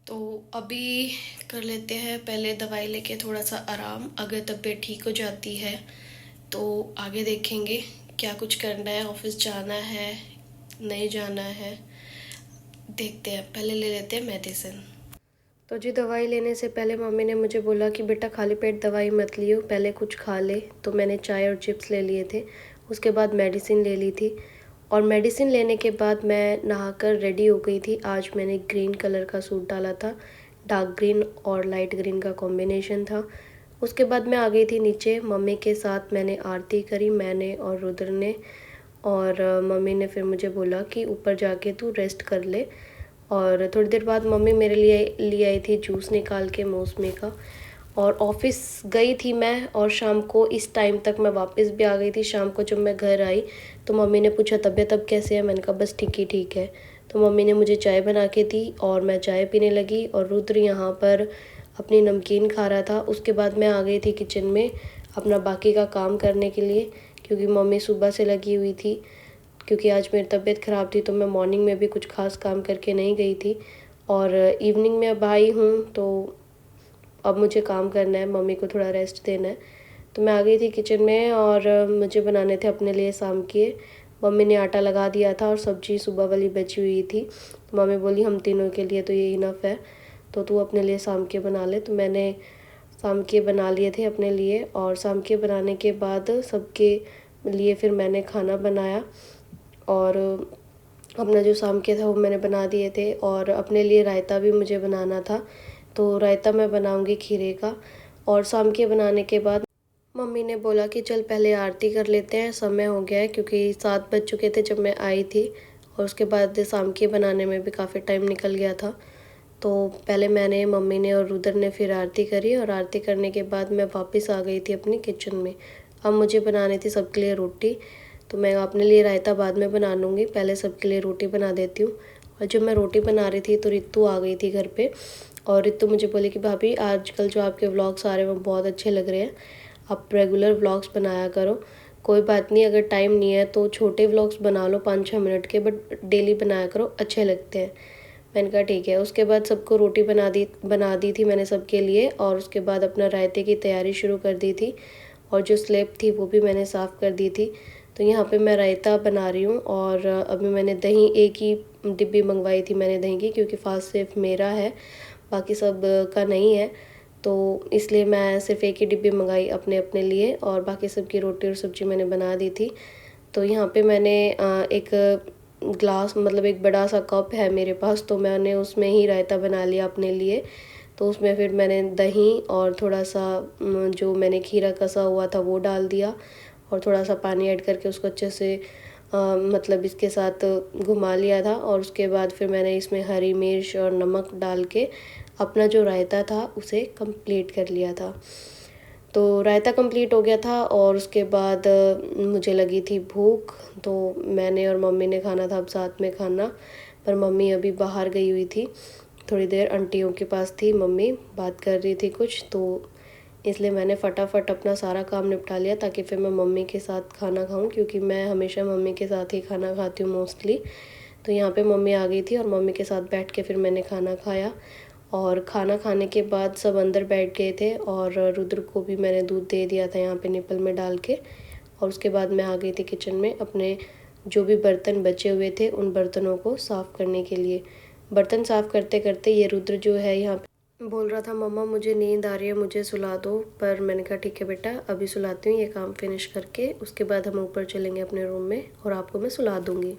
तो अभी कर लेते हैं पहले दवाई लेके थोड़ा सा आराम। अगर तबीयत ठीक हो जाती है तो आगे देखेंगे क्या कुछ करना है, ऑफिस जाना है नहीं जाना है, देखते हैं। पहले ले लेते हैं मेडिसिन। तो जी दवाई लेने से पहले मम्मी ने मुझे बोला कि बेटा खाली पेट दवाई मत लियो, पहले कुछ खा ले। तो मैंने चाय और चिप्स ले लिए थे, उसके बाद मेडिसिन ले ली थी। और मेडिसिन लेने के बाद मैं नहाकर रेडी हो गई थी। आज मैंने ग्रीन कलर का सूट डाला था, डार्क ग्रीन और लाइट ग्रीन का कॉम्बिनेशन था। उसके बाद मैं आ गई थी नीचे, मम्मी के साथ मैंने आरती करी, मैंने और रुद्र ने। और मम्मी ने फिर मुझे बोला कि ऊपर जाके तू रेस्ट कर ले। और थोड़ी देर बाद मम्मी मेरे लिए ले आई थी जूस निकाल के मौसमी का। और ऑफिस गई थी मैं, और शाम को इस टाइम तक मैं वापस भी आ गई थी। शाम को जब मैं घर आई तो मम्मी ने पूछा तबीयत अब कैसे है, मैंने कहा बस ठीक ही ठीक है। तो मम्मी ने मुझे चाय बना के दी और मैं चाय पीने लगी, और रुद्र यहाँ पर अपनी नमकीन खा रहा था। उसके बाद मैं आ गई थी किचन में अपना बाकी का काम करने के लिए, क्योंकि मम्मी सुबह से लगी हुई थी। क्योंकि आज मेरी तबीयत ख़राब थी तो मैं मॉर्निंग में भी कुछ खास काम करके नहीं गई थी। और इवनिंग में अब आई हूँ तो अब मुझे काम करना है, मम्मी को थोड़ा रेस्ट देना है। तो मैं आ गई थी किचन में, और मुझे बनाने थे अपने लिए शाम के। मम्मी ने आटा लगा दिया था और सब्जी सुबह वाली बची हुई थी। तो मम्मी बोली हम तीनों के लिए तो ये इनफ है, तो तू अपने लिए शाम के बना ले। तो मैंने शाम के बना लिए थे अपने लिए, और शाम के बनाने के बाद सबके लिए फिर मैंने खाना बनाया। और अपना जो शाम के था वो मैंने बना दिए थे, और अपने लिए रायता भी मुझे बनाना था। तो रायता मैं बनाऊंगी खीरे का। और शाम के बनाने के बाद मम्मी ने बोला कि चल पहले आरती कर लेते हैं, समय हो गया है, क्योंकि 7 बज चुके थे जब मैं आई थी। और उसके बाद शाम के बनाने में भी काफ़ी टाइम निकल गया था। तो पहले मैंने, मम्मी ने और रुद्र ने फिर आरती करी, और आरती करने के बाद मैं वापस आ गई थी अपनी किचन में। अब मुझे बनानी थी सबके लिए रोटी। तो मैं अपने लिए रायता बाद में बना लूँगी, पहले सबके लिए रोटी बना देती हूँ। और जब मैं रोटी बना रही थी तो रितु आ गई थी घर पे। और रितु मुझे बोली कि भाभी आजकल जो आपके व्लॉग्स आ रहे हैं वो बहुत अच्छे लग रहे हैं, आप रेगुलर व्लॉग्स बनाया करो। कोई बात नहीं, अगर टाइम नहीं है तो छोटे व्लॉग्स बना लो 5-6 मिनट के, बट डेली बनाया करो, अच्छे लगते हैं। मैंने कहा ठीक है। उसके बाद सबको रोटी बना दी थी मैंने सबके लिए, और उसके बाद अपना रायते की तैयारी शुरू कर दी थी। और जो स्लेब थी वो भी मैंने साफ़ कर दी थी। तो यहाँ पे मैं रायता बना रही हूँ। और अभी मैंने दही एक ही डिब्बी मंगवाई थी मैंने दही की, क्योंकि फास्ट सिर्फ मेरा है, बाकी सब का नहीं है। तो इसलिए मैं सिर्फ एक ही डिब्बी मंगाई अपने अपने लिए, और बाकी सबकी रोटी और सब्ज़ी मैंने बना दी थी। तो यहाँ पे मैंने एक ग्लास, मतलब एक बड़ा सा कप है मेरे पास, तो मैंने उसमें ही रायता बना लिया अपने लिए। तो उसमें फिर मैंने दही और थोड़ा सा जो मैंने खीरा कसा हुआ था वो डाल दिया, और थोड़ा सा पानी ऐड करके उसको अच्छे से मतलब इसके साथ घुमा लिया था। और उसके बाद फिर मैंने इसमें हरी मिर्च और नमक डाल के अपना जो रायता था उसे कंप्लीट कर लिया था। तो रायता कंप्लीट हो गया था, और उसके बाद मुझे लगी थी भूख, तो मैंने और मम्मी ने खाना था अब साथ में खाना। पर मम्मी अभी बाहर गई हुई थी, थोड़ी देर आंटियों के पास थी, मम्मी बात कर रही थी कुछ, तो इसलिए मैंने फटाफट अपना सारा काम निपटा लिया ताकि फिर मैं मम्मी के साथ खाना खाऊं, क्योंकि मैं हमेशा मम्मी के साथ ही खाना खाती हूँ मोस्टली। तो यहाँ पे मम्मी आ गई थी और मम्मी के साथ बैठ के फिर मैंने खाना खाया। और खाना खाने के बाद सब अंदर बैठ गए थे, और रुद्र को भी मैंने दूध दे दिया था यहाँ पे निप्पल में डाल के। और उसके बाद मैं आ गई थी किचन में अपने जो भी बर्तन बचे हुए थे उन बर्तनों को साफ़ करने के लिए। बर्तन साफ़ करते करते ये रुद्र जो है यहाँ पे बोल रहा था मम्मा मुझे नींद आ रही है, मुझे सुला दो। पर मैंने कहा ठीक है बेटा, अभी सुलाती हूँ, ये काम फिनिश करके उसके बाद हम ऊपर चलेंगे अपने रूम में और आपको मैं सुला दूँगी।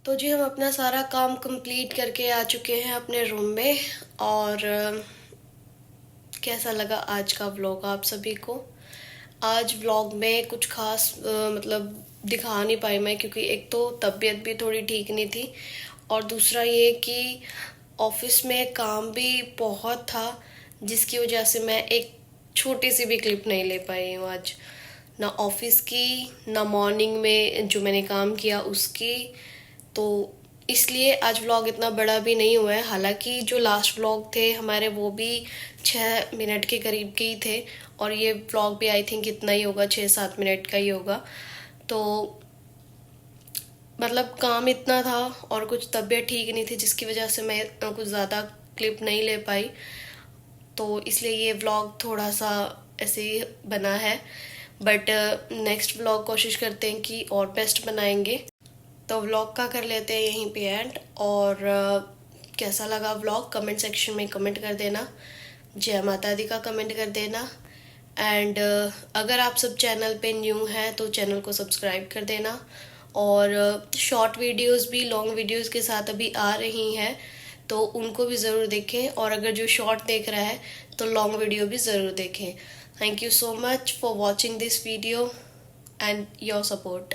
तो जी हम अपना सारा काम कंप्लीट करके आ चुके हैं अपने रूम में। और कैसा लगा आज का व्लॉग आप सभी को? आज व्लॉग में कुछ खास मतलब दिखा नहीं पाई मैं, क्योंकि एक तो तबीयत भी थोड़ी ठीक नहीं थी, और दूसरा ये कि ऑफिस में काम भी बहुत था, जिसकी वजह से मैं एक छोटी सी भी क्लिप नहीं ले पाई हूँ आज, ना ऑफिस की ना मॉर्निंग में जो मैंने काम किया उसकी। तो इसलिए आज व्लॉग इतना बड़ा भी नहीं हुआ है। हालांकि जो लास्ट व्लॉग थे हमारे वो भी 6 मिनट के करीब के ही थे, और ये व्लॉग भी आई थिंक इतना ही होगा, 6-7 मिनट का ही होगा। तो मतलब काम इतना था और कुछ तबीयत ठीक नहीं थी, जिसकी वजह से मैं कुछ ज़्यादा क्लिप नहीं ले पाई, तो इसलिए ये व्लॉग थोड़ा सा ऐसे ही बना है। बट नेक्स्ट व्लॉग कोशिश करते हैं कि और बेस्ट बनाएंगे। तो व्लॉग का कर लेते हैं यहीं पे एंड। और कैसा लगा व्लॉग कमेंट सेक्शन में कमेंट कर देना। जय माता दी का कमेंट कर देना। एंड अगर आप सब चैनल पे न्यू हैं तो चैनल को सब्सक्राइब कर देना। और शॉर्ट वीडियोस भी लॉन्ग वीडियोस के साथ अभी आ रही हैं, तो उनको भी ज़रूर देखें। और अगर जो शॉर्ट देख रहा है तो लॉन्ग वीडियो भी ज़रूर देखें। Thank you so much for watching this video and your support.